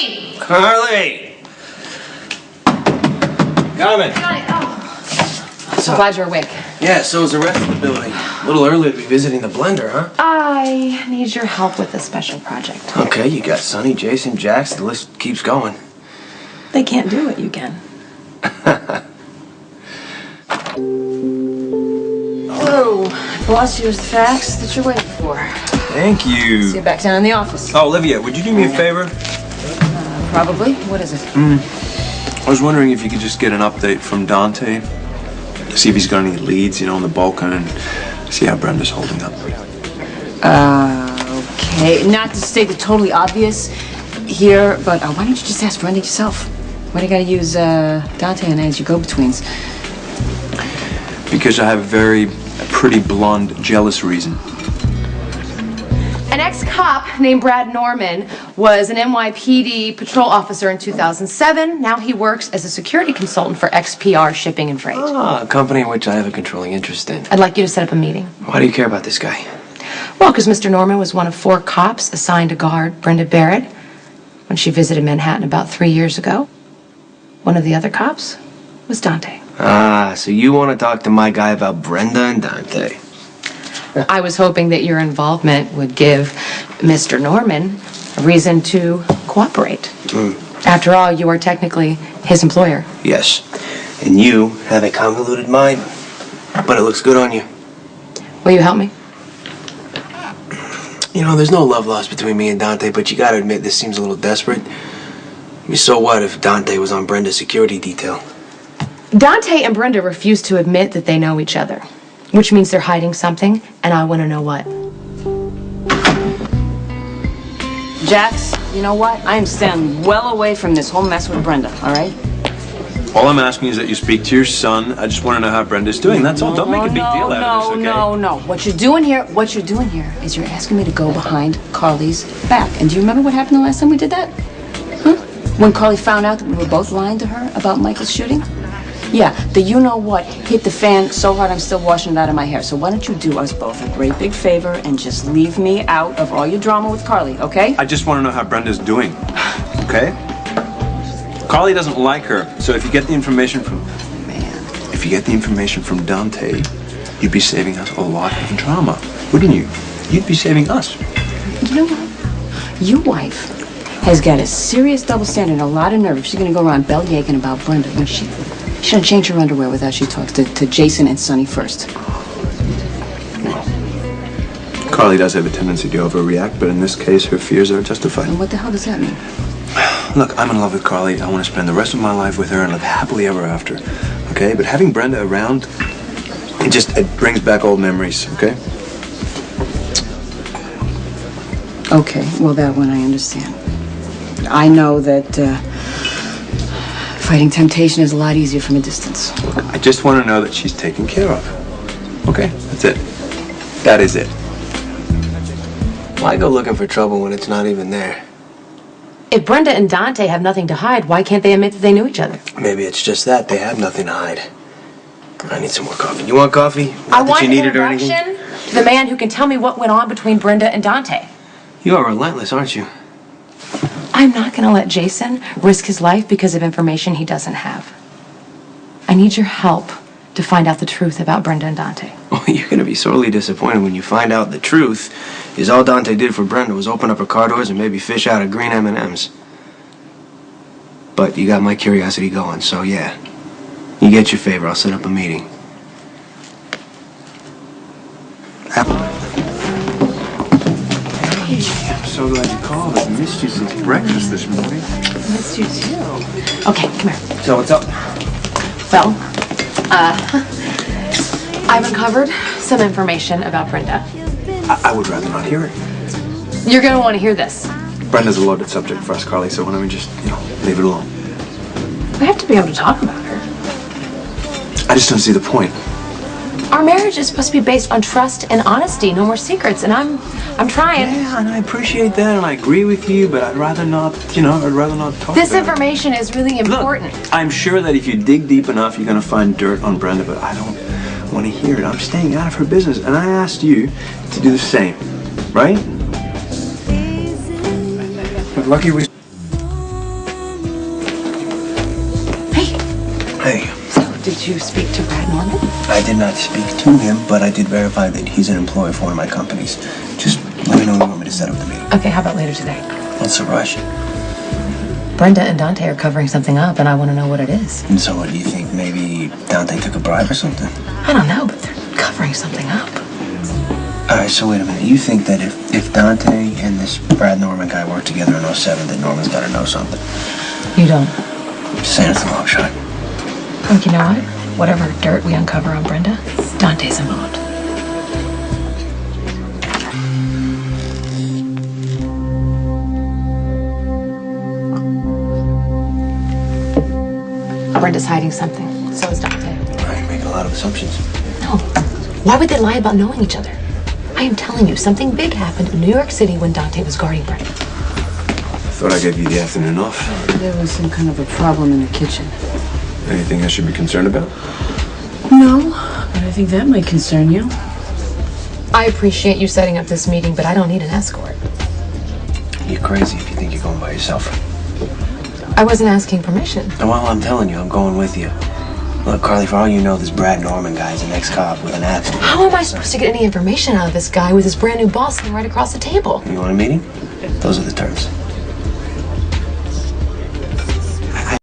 Carly! Carly! Coming. So glad you're awake. Yeah, so is the rest of the building. A little early to be visiting the blender, huh? I need your help with a special project. Okay, you got Sonny, Jason, Jax. The list keeps going. They can't do it, you can. Hello. Boss, here's the facts that you're waiting for. Thank you. See you back down in the office. Oh, Olivia, would you do me a favor? Probably. What is it? I was wondering if you could just get an update from Dante. See if he's got any leads, on the Balkan, and see how Brenda's holding up. Okay. Not to state the totally obvious here, but why don't you just ask Brenda yourself? Why do you gotta use Dante and I as your go-betweens? Because I have a pretty blonde, jealous reason. An ex-cop named Brad Norman was an NYPD patrol officer in 2007. Now he works as a security consultant for XPR Shipping and Freight. Ah, a company in which I have a controlling interest in. I'd like you to set up a meeting. Why do you care about this guy? Well, because Mr. Norman was one of 4 cops assigned to guard Brenda Barrett when she visited Manhattan about 3 years ago. One of the other cops was Dante. Ah, so you want to talk to my guy about Brenda and Dante. I was hoping that your involvement would give Mr. Norman a reason to cooperate. After all, you are technically his employer. Yes, and you have a convoluted mind, but it looks good on you. Will you help me? There's no love lost between me and Dante, but you gotta admit this seems a little desperate. I mean, so what if Dante was on Brenda's security detail? Dante and Brenda refuse to admit that they know each other, which means they're hiding something, and I want to know what. Jax, you know what? I am standing well away from this whole mess with Brenda, all right? All I'm asking is that you speak to your son. I just want to know how Brenda's doing. That's all. Don't make a big deal out of this, okay? No. What you're doing here is you're asking me to go behind Carly's back. And do you remember what happened the last time we did that? Huh? When Carly found out that we were both lying to her about Michael's shooting? Yeah, the you-know-what hit the fan so hard I'm still washing it out of my hair. So why don't you do us both a great big favor and just leave me out of all your drama with Carly, okay? I just want to know how Brenda's doing, okay? Carly doesn't like her, so if you get the information from... If you get the information from Dante, you'd be saving us a lot of drama, wouldn't you? You'd be saving us. You know what? Your wife has got a serious double standard and a lot of nerve if she's going to go around bellyaching about Brenda when she doesn't change her underwear without she talks to Jason and Sonny first. Carly does have a tendency to overreact, but in this case, her fears are justified. And what the hell does that mean? Look, I'm in love with Carly. I want to spend the rest of my life with her and live happily ever after. Okay? But having Brenda around, it brings back old memories, okay? Okay, well, that one I understand. I know that fighting temptation is a lot easier from a distance. I just want to know that she's taken care of. Okay? That's it. That is it. Why go looking for trouble when it's not even there? If Brenda and Dante have nothing to hide, why can't they admit that they knew each other? Maybe it's just that. They have nothing to hide. I need some more coffee. You want coffee? I want an introduction to the man who can tell me what went on between Brenda and Dante. You are relentless, aren't you? I'm not going to let Jason risk his life because of information he doesn't have. I need your help to find out the truth about Brenda and Dante. Oh, you're going to be sorely disappointed when you find out the truth is all Dante did for Brenda was open up her car doors and maybe fish out of green M&Ms. But you got my curiosity going, so yeah. You get your favor, I'll set up a meeting. I'm so glad you called. I've missed you since breakfast this morning. Missed you too. Okay, come here. So what's up? Well, I've uncovered some information about Brenda. I would rather not hear it. You're going to want to hear this. Brenda's a loaded subject for us, Carly, so why don't we just, leave it alone? We have to be able to talk about her. I just don't see the point. Our marriage is supposed to be based on trust and honesty, no more secrets, and I'm trying. Yeah, and I appreciate that, and I agree with you, but I'd rather not, talk This about information is really important. Look, I'm sure that if you dig deep enough, you're going to find dirt on Brenda, but I don't want to hear it. I'm staying out of her business, and I asked you to do the same, right? But lucky we... Did you speak to Brad Norman? I did not speak to him, but I did verify that he's an employee for one of my companies. Just let me know when you want me to set up the meeting. Okay, how about later today? What's the rush? Brenda and Dante are covering something up, and I want to know what it is. And so what, do you think maybe Dante took a bribe or something? I don't know, but they're covering something up. Alright, so wait a minute. You think that if Dante and this Brad Norman guy worked together in 07, that Norman's got to know something? You don't. Just saying it's a long shot. Look, you know what? Whatever dirt we uncover on Brenda, Dante's involved. Brenda's hiding something. So is Dante. I make a lot of assumptions. No. Why would they lie about knowing each other? I am telling you, something big happened in New York City when Dante was guarding Brenda. I thought I gave you the afternoon off. There was some kind of a problem in the kitchen. Anything I should be concerned about? No, but I think that might concern you. I appreciate you setting up this meeting, but I don't need an escort. You're crazy if you think you're going by yourself. I wasn't asking permission. Well, I'm telling you, I'm going with you. Look, Carly, for all you know, this Brad Norman guy's an ex-cop with an attitude. How am I supposed to get any information out of this guy with his brand new boss sitting right across the table? You want a meeting? Those are the terms.